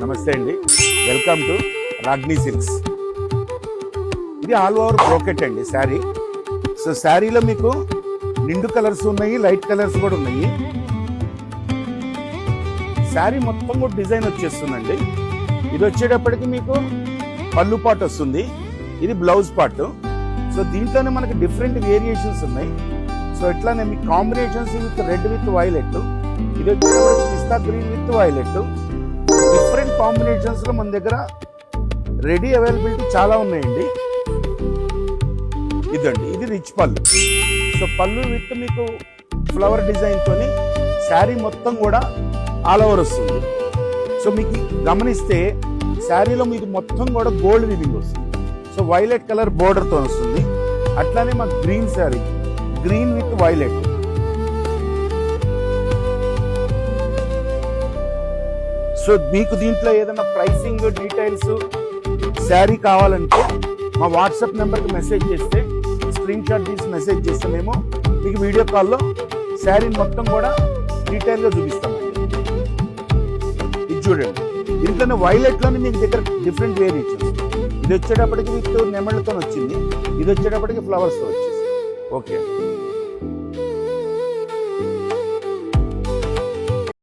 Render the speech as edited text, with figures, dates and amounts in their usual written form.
నమస్తే అండి, welcome to రాగ్ని silks. ఇది ఆల్ ఓవర్ బ్రోకెట్ అండి శారీ. సో శారీలో మీకు నిండు కలర్స్ ఉన్నాయి, లైట్ కలర్స్ కూడా ఉన్నాయి. శారీ మొత్తం కూడా డిజైన్ వచ్చేస్తుందండి. ఇది వచ్చేటప్పటికి మీకు పళ్ళు పార్ట్ వస్తుంది, ఇది బ్లౌజ్ పార్ట్. సో దీంట్లోనే మనకి డిఫరెంట్ వేరియేషన్స్ ఉన్నాయి. సో ఎట్లానే మీకు combinations with red with violet, ఇది వచ్చేటప్పటికి pista green with violet. Different combinations లో మన దగ్గర రెడీ అవైలబిలిటీ చాలా ఉన్నాయండి. ఇదండి, ఇది రిచ్ పళ్ళు. సో పళ్ళు విత్ మీకు ఫ్లవర్ డిజైన్ తోని శారీ మొత్తం కూడా ఆల్ ఓవర్ వస్తుంది. సో మీకు గమనిస్తే శారీలో మీకు మొత్తం కూడా గోల్డ్ వీవింగ్ వస్తుంది. సో వైలెట్ కలర్ బోర్డర్ తో వస్తుంది. అట్లానే మాకు green sari, green with violet. So మీకు దీంట్లో ఏదైనా ప్రైసింగ్ డీటెయిల్స్ శారీ కావాలంటే మా వాట్సాప్ నెంబర్కి మెసేజ్ చేస్తే, స్క్రీన్ షాట్ తీసి మెసేజ్ చేస్తే మేము మీకు వీడియో కాల్లో శారీని మొత్తం కూడా డీటెయిల్గా చూపిస్తామండి. ఇది చూడండి, దీంట్లోనే వైలెట్లోనే మీకు దగ్గర డిఫరెంట్ వేరియేషన్స్. ఇది వచ్చేటప్పటికి మీకు నెమళ్ళతో వచ్చింది, ఇది వచ్చేటప్పటికి ఫ్లవర్స్తో వచ్చేసి. ఓకే.